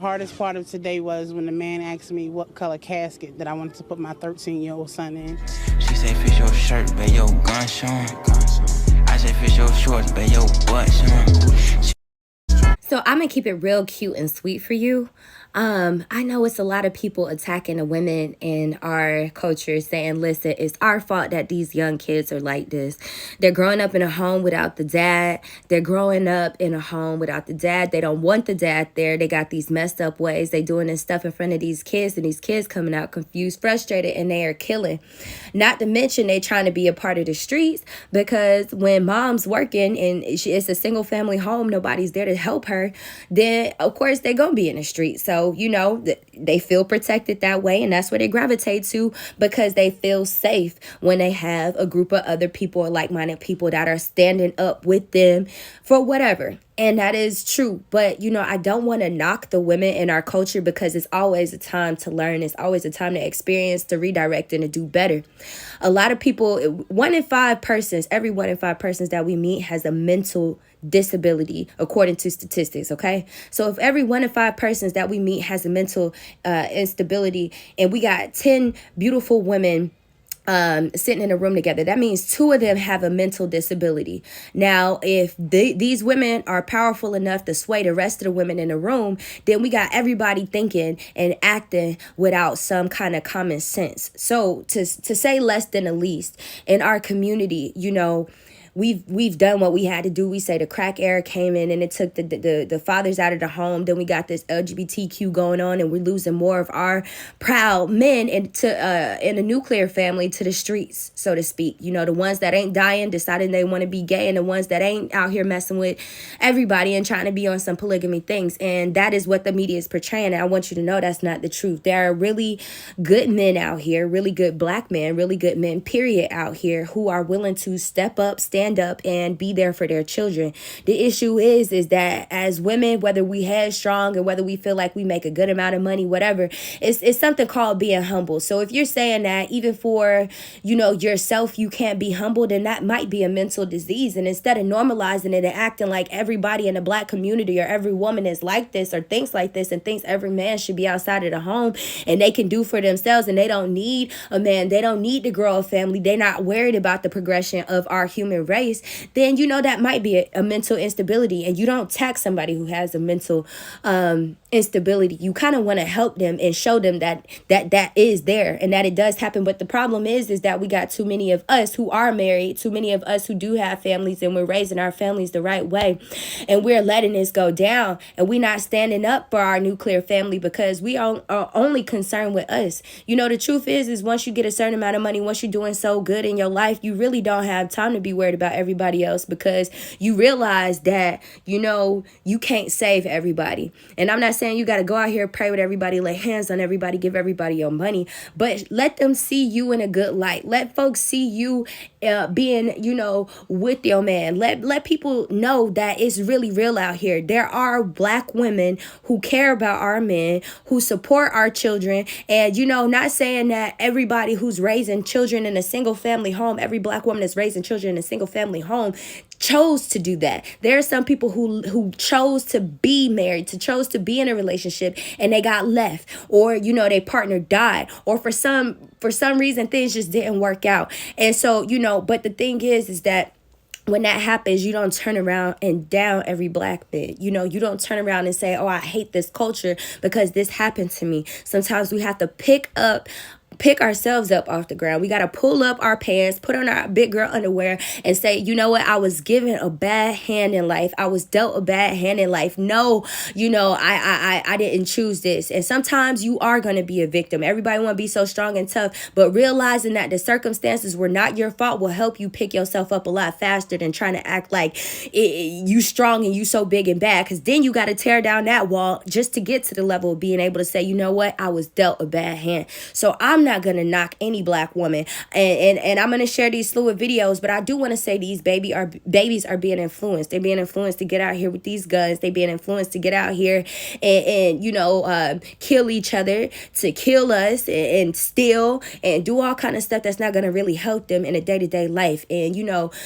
Hardest part of today was when the man asked me what color casket that I wanted to put my 13-year-old son in. She say, "Fish your shirt, bet your gun showing." I say, "Fish your shorts, bet your butt showing." So I'm gonna keep it real cute and sweet for you. I know it's a lot of people attacking the women in our culture saying, listen, it's our fault that these young kids are like this. They're growing up in a home without the dad. They're growing up in a home without the dad. They don't want the dad there. They got these messed up ways. They doing this stuff in front of these kids, and these kids coming out confused, frustrated, and they are killing. Not to mention they trying to be a part of the streets, because when mom's working and it's a single family home, nobody's there to help her, then of course they're gonna be in the street. So they feel protected that way, and that's where they gravitate to, because they feel safe when they have a group of other people or like-minded people that are standing up with them for whatever. And that is true. But, I don't want to knock the women in our culture, because it's always a time to learn. It's always a time to experience, to redirect, and to do better. A lot of people, every 1 in 5 persons that we meet has a mental disability, according to statistics. Okay, so if every 1 in 5 persons that we meet has a mental instability, and we got 10 beautiful women sitting in a room together, that means 2 of them have a mental disability. Now, if these women are powerful enough to sway the rest of the women in the room, then we got everybody thinking and acting without some kind of common sense. So to say less than the least in our community, we've done what we had to do. We say the crack era came in and it took the fathers out of the home. Then we got this LGBTQ going on, and we're losing more of our proud men in a nuclear family to the streets, so to speak. The ones that ain't dying, deciding they want to be gay, and the ones that ain't out here messing with everybody and trying to be on some polygamy things. And that is what the media is portraying. And I want you to know that's not the truth. There are really good men out here, really good black men, really good men, period, out here who are willing to step up, stand up, and be there for their children. The issue is that as women, whether we headstrong or whether we feel like we make a good amount of money, whatever, it's something called being humble. So if you're saying that even for yourself you can't be humble, then that might be a mental disease. And instead of normalizing it and acting like everybody in the black community or every woman is like this or thinks like this and thinks every man should be outside of the home and they can do for themselves and they don't need a man, they don't need to grow a family, they're not worried about the progression of our human race, then that might be a mental instability. And you don't tax somebody who has a mental instability. You kind of want to help them and show them that is there and that it does happen. But the problem is that we got too many of us who are married, too many of us who do have families, and we're raising our families the right way, and we're letting this go down, and we're not standing up for our nuclear family because we are only concerned with us. The truth is once you get a certain amount of money, once you're doing so good in your life, you really don't have time to be worried about everybody else, because you realize that you can't save everybody. And I'm not saying you got to go out here, pray with everybody, lay hands on everybody, give everybody your money, but let them see you in a good light. Let folks see you being with your man. Let people know that it's really real out here. There are black women who care about our men, who support our children. And not saying that everybody who's raising children in a single family home, every black woman that's raising children in a single family home chose to do that. There are some people who chose to be married, chose to be in a relationship, and they got left, or their partner died, or for some reason things just didn't work out. And so but the thing is that when that happens, you don't turn around and down every black man. You don't turn around and say, oh, I hate this culture because this happened to me. Sometimes we have to pick ourselves up off the ground. We got to pull up our pants, put on our big girl underwear, and say, you know what? I was given a bad hand in life. I was dealt a bad hand in life. No, I didn't choose this. And sometimes you are going to be a victim. Everybody want to be so strong and tough, but realizing that the circumstances were not your fault will help you pick yourself up a lot faster than trying to act like you strong and you so big and bad, because then you got to tear down that wall just to get to the level of being able to say, you know what? I was dealt a bad hand. So I'm I'm not gonna knock any black woman, and I'm gonna share these fluid videos, but I do want to say these babies are being influenced. They're being influenced to get out here with these guns. They're being influenced to get out here and kill each other, to kill us and steal and do all kind of stuff that's not gonna really help them in a day-to-day life. And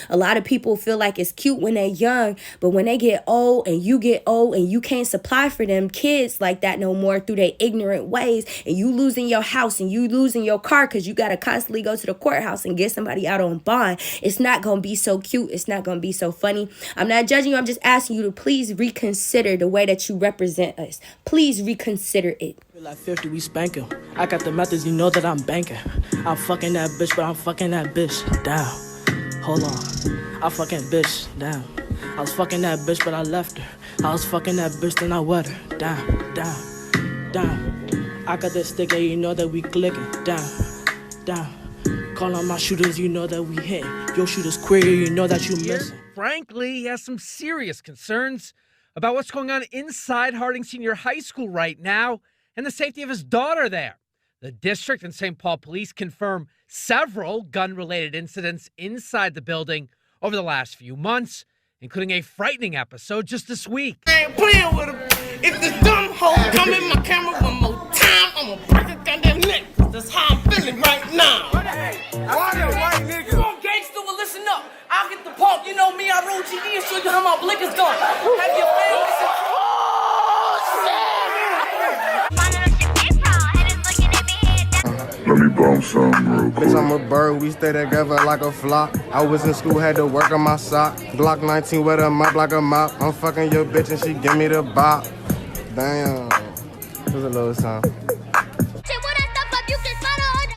a lot of people feel like it's cute when they're young, but when they get old and you can't supply for them kids like that no more through their ignorant ways, and you losing your house and you losing your car because you got to constantly go to the courthouse and get somebody out on bond, it's not going to be so cute. It's not going to be so funny. I'm not judging you. I'm just asking you to please reconsider the way that you represent us. Please reconsider it. Like 50, we spanking. I got the methods, you know that I'm banking. I'm fucking that bitch, but I'm fucking that bitch down. Hold on, I fucking bitch down. I was fucking that bitch, but I left her. I was fucking that bitch, then I wet her. Down, down, down. I got that stick, and you know that we clicking. Down, down. Call on my shooters, you know that we hitting. Your shooter's queer, you know that you missing. Frankly, he has some serious concerns about what's going on inside Harding Senior High School right now and the safety of his daughter there. The district and St. Paul police confirm several gun-related incidents inside the building over the last few months, including a frightening episode just this week. I ain't playing with him. If this dumb hoe come in my camera one more time, I'm gonna break her goddamn neck. That's how I'm feeling right now. Why the white nigga? You on gangster? Well, listen up. I'll get the pump. You know me, I roll GD and show you how my blick is done. Have your family. Let me bump something real quick. Bitch, I'm a bird, we stay together like a flock. I was in school, had to work on my sock. Glock 19 with a mop like a mop. I'm fucking your bitch and she give me the bop. Damn. It was a little song.